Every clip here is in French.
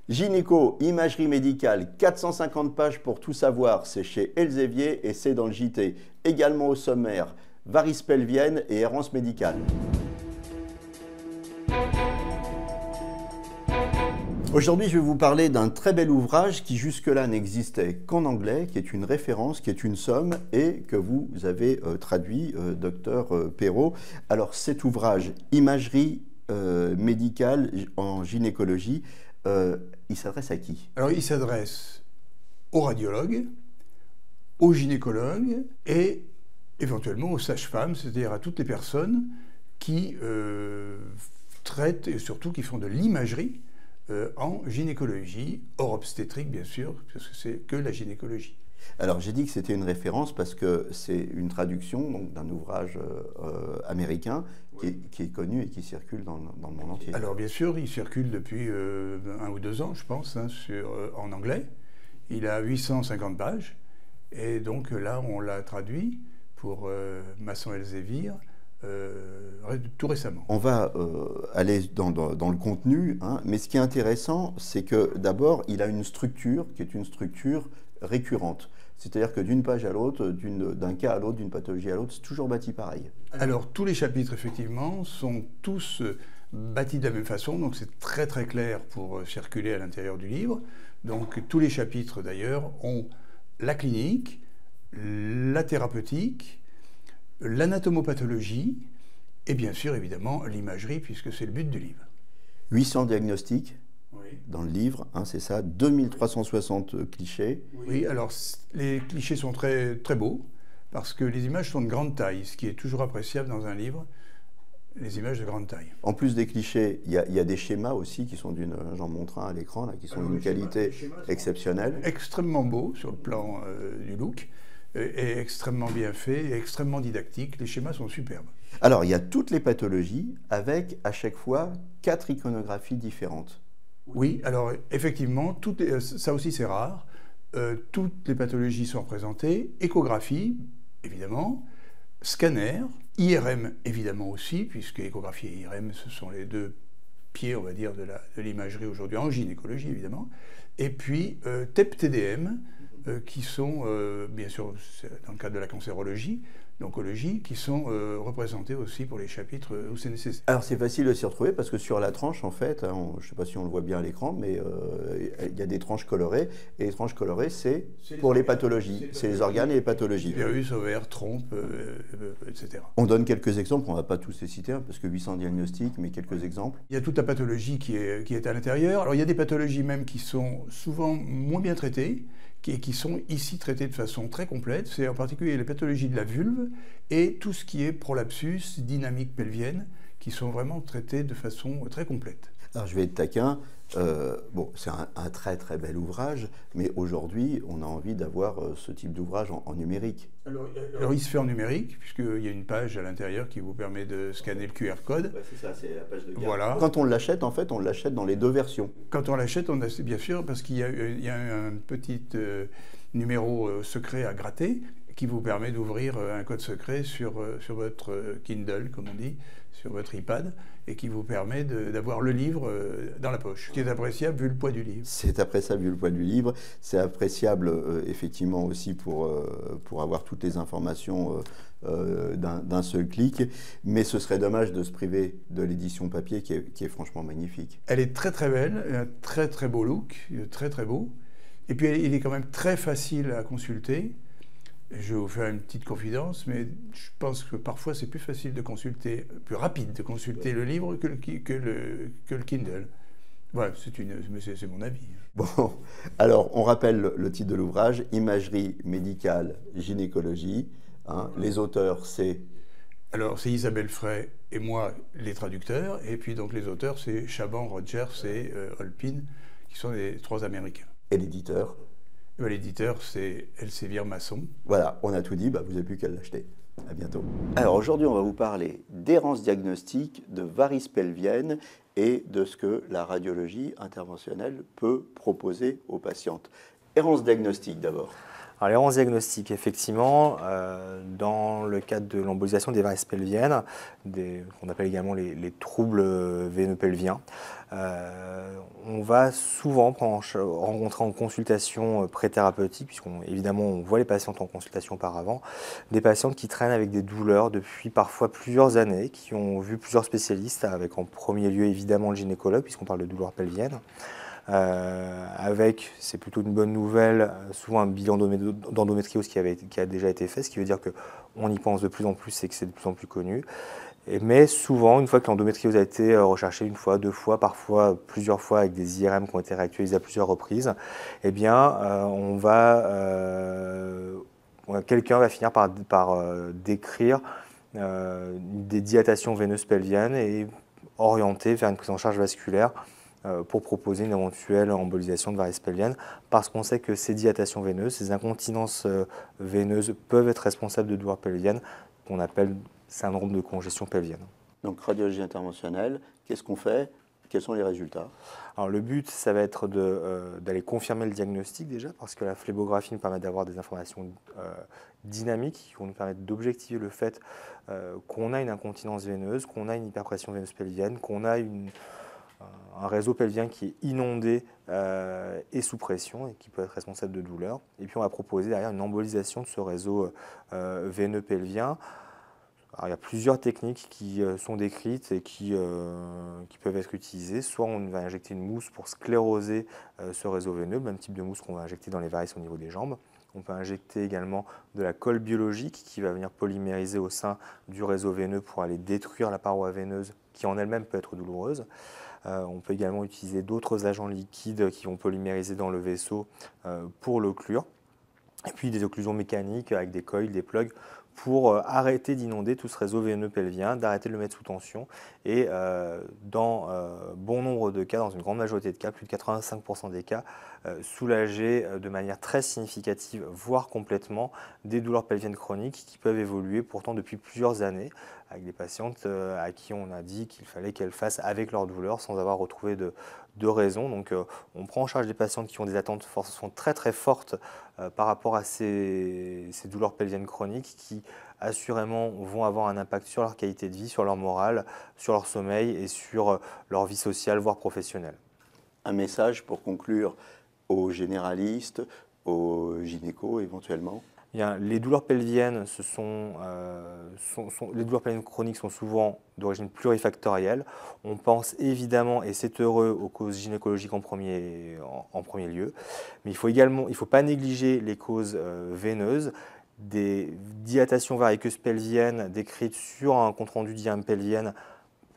Gynéco, imagerie médicale, 450 pages pour tout savoir, c'est chez Elsevier et c'est dans le JT. Également au sommaire, varices pelviennes et errance médicale. Aujourd'hui, je vais vous parler d'un très bel ouvrage qui jusque-là n'existait qu'en anglais, qui est une référence, qui est une somme et que vous avez traduit, docteur Perrault. Alors cet ouvrage, Imagerie médicale en gynécologie, il s'adresse à qui? Alors il s'adresse aux radiologues, aux gynécologues et éventuellement aux sages-femmes, c'est-à-dire à toutes les personnes qui traitent et surtout qui font de l'imagerie en gynécologie, hors obstétrique bien sûr, parce que c'est que la gynécologie. Alors j'ai dit que c'était une référence parce que c'est une traduction d'un ouvrage américain qui est connu et qui circule dans le monde entier. Alors bien sûr, il circule depuis 1 ou 2 ans, je pense, hein, en anglais. Il a 850 pages et donc là on l'a traduit pour Masson Elsevier tout récemment. On va aller dans le contenu, hein, mais ce qui est intéressant, c'est que d'abord, il a une structure qui est une structure récurrente. C'est-à-dire que d'une page à l'autre, d'un cas à l'autre, d'une pathologie à l'autre, c'est toujours bâti pareil. Alors tous les chapitres, effectivement, sont tous bâtis de la même façon, donc c'est très très clair pour circuler à l'intérieur du livre. Donc tous les chapitres, d'ailleurs, ont la clinique, la thérapeutique, l'anatomopathologie et bien sûr, évidemment, l'imagerie, puisque c'est le but du livre. 800 diagnostics Oui. dans le livre, hein, c'est ça, 2360 clichés. Oui, alors les clichés sont très, très beaux, parce que les images sont de grande taille, ce qui est toujours appréciable dans un livre, les images de grande taille. En plus des clichés, il y a des schémas aussi qui sont j'en montre un à l'écran, qui sont d'une qualité exceptionnelle. Extrêmement beaux sur le plan du look, et extrêmement bien fait, et extrêmement didactique. Les schémas sont superbes. Alors, il y a toutes les pathologies avec, à chaque fois, 4 iconographies différentes. Oui, alors effectivement, ça aussi c'est rare. Toutes les pathologies sont représentées. Échographie, évidemment. Scanner. IRM, évidemment aussi, puisque échographie et IRM, ce sont les deux pieds, on va dire, de l'imagerie aujourd'hui, en gynécologie, évidemment. Et puis, TEP-TDM, qui sont, bien sûr, dans le cadre de la cancérologie, l'oncologie, qui sont représentés aussi pour les chapitres où c'est nécessaire. Alors c'est facile de s'y retrouver parce que sur la tranche, en fait, hein, je ne sais pas si on le voit bien à l'écran, mais il y a des tranches colorées, et les tranches colorées, c'est pour les pathologies, c'est les organes et les pathologies. Virus, ovaire, trompe, etc. On donne quelques exemples, on ne va pas tous les citer, hein, parce que 800 diagnostics, mais quelques exemples. Il y a toute la pathologie qui est à l'intérieur. Alors il y a des pathologies même qui sont souvent moins bien traitées, qui sont ici traitées de façon très complète. C'est en particulier les pathologies de la vulve et tout ce qui est prolapsus, dynamique pelvienne, qui sont vraiment traitées de façon très complète. Alors je vais être taquin, bon, c'est un très très bel ouvrage, mais aujourd'hui on a envie d'avoir ce type d'ouvrage en numérique. Alors il se fait en numérique, puisqu'il y a une page à l'intérieur qui vous permet de scanner le QR code. Ouais, c'est ça, c'est la page de garde. Voilà. Quand on l'achète, en fait, on l'achète dans les deux versions. Quand on l'achète, on a, bien sûr, parce qu'il y a un petit numéro secret à gratter qui vous permet d'ouvrir un code secret sur votre Kindle, comme on dit, sur votre iPad, et qui vous permet d'avoir le livre dans la poche, ce qui est appréciable vu le poids du livre. C'est appréciable vu le poids du livre, c'est appréciable effectivement aussi pour avoir toutes les informations d'un seul clic, mais ce serait dommage de se priver de l'édition papier qui est franchement magnifique. Elle est très très belle, elle a un très très beau look, très très beau, et puis il est quand même très facile à consulter. Je vais vous faire une petite confidence, mais je pense que parfois c'est plus facile de consulter, plus rapide de consulter le livre que le Kindle. Voilà, c'est mon avis. Bon, alors on rappelle le titre de l'ouvrage, Imagerie médicale gynécologie. Hein, les auteurs, c'est... Alors c'est Isabelle Frey et moi, les traducteurs, et puis donc les auteurs, c'est Chaban, Rogers et Holpin, qui sont les 3 Américains. Et l'éditeur? L'éditeur, c'est Elsevier Masson. Voilà, on a tout dit, vous n'avez plus qu'à l'acheter. À bientôt. Alors aujourd'hui, on va vous parler d'errance diagnostique, de varices pelviennes et de ce que la radiologie interventionnelle peut proposer aux patientes. Errance diagnostique d'abord. Alors, l'errance diagnostique, effectivement, dans le cadre de l'embolisation des varices pelviennes, qu'on appelle également les troubles veineux pelviens, on va souvent rencontrer en consultation préthérapeutique, puisqu'évidemment on voit les patientes en consultation auparavant, des patientes qui traînent avec des douleurs depuis parfois plusieurs années, qui ont vu plusieurs spécialistes, avec en premier lieu évidemment le gynécologue, puisqu'on parle de douleurs pelviennes. Avec, c'est plutôt une bonne nouvelle, souvent un bilan d'endométriose qui a déjà été fait, ce qui veut dire qu'on y pense de plus en plus et que c'est de plus en plus connu. Mais souvent, une fois que l'endométriose a été recherchée une fois, deux fois, parfois plusieurs fois avec des IRM qui ont été réactualisés à plusieurs reprises, eh bien, quelqu'un va finir par décrire des dilatations veineuses pelviennes et orienter vers une prise en charge vasculaire pour proposer une éventuelle embolisation de varices pelviennes, parce qu'on sait que ces dilatations veineuses, ces incontinences veineuses peuvent être responsables de douleurs pelviennes, qu'on appelle syndrome de congestion pelvienne. Donc radiologie interventionnelle, qu'est-ce qu'on fait? Quels sont les résultats? Alors le but, ça va être d'aller confirmer le diagnostic déjà, parce que la phlébographie nous permet d'avoir des informations dynamiques qui vont nous permettre d'objectiver le fait qu'on a une incontinence veineuse, qu'on a une hyperpression veineuse pelvienne, qu'on a un réseau pelvien qui est inondé et sous pression et qui peut être responsable de douleurs. Et puis on va proposer derrière une embolisation de ce réseau veineux pelvien. Alors, il y a plusieurs techniques qui sont décrites et qui peuvent être utilisées. Soit on va injecter une mousse pour scléroser ce réseau veineux, le même type de mousse qu'on va injecter dans les varices au niveau des jambes. On peut injecter également de la colle biologique qui va venir polymériser au sein du réseau veineux pour aller détruire la paroi veineuse qui en elle-même peut être douloureuse. On peut également utiliser d'autres agents liquides qui vont polymériser dans le vaisseau pour l'occlure. Et puis des occlusions mécaniques avec des coils, des plugs pour arrêter d'inonder tout ce réseau veineux pelvien, d'arrêter de le mettre sous tension et dans bon nombre de cas, dans une grande majorité de cas, plus de 85% des cas, soulager de manière très significative, voire complètement, des douleurs pelviennes chroniques qui peuvent évoluer pourtant depuis plusieurs années avec des patientes à qui on a dit qu'il fallait qu'elles fassent avec leur douleur sans avoir retrouvé de raison. Donc on prend en charge des patientes qui ont des attentes sont très très fortes par rapport à ces douleurs pelviennes chroniques qui assurément vont avoir un impact sur leur qualité de vie, sur leur morale, sur leur sommeil et sur leur vie sociale, voire professionnelle. Un message pour conclure aux généralistes, aux gynécos éventuellement? Bien, les douleurs pelviennes, les douleurs pelviennes chroniques sont souvent d'origine plurifactorielle. On pense évidemment, et c'est heureux, aux causes gynécologiques en premier lieu. Mais il ne faut pas négliger les causes veineuses. Des dilatations variceuses pelviennes décrites sur un compte-rendu d'IRM pelvienne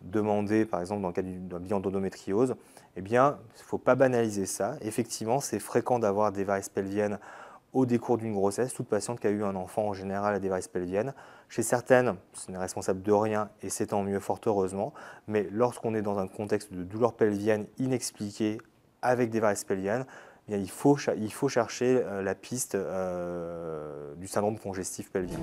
demandé, par exemple, dans le cadre d'un bilan d'endométriose, eh bien, il ne faut pas banaliser ça. Effectivement, c'est fréquent d'avoir des varices pelviennes au décours d'une grossesse. Toute patiente qui a eu un enfant en général a des varices pelviennes. Chez certaines, ce n'est responsable de rien et c'est tant mieux, fort heureusement. Mais lorsqu'on est dans un contexte de douleur pelvienne inexpliquée avec des varices pelviennes, eh bien, il faut chercher la piste du syndrome congestif pelvien.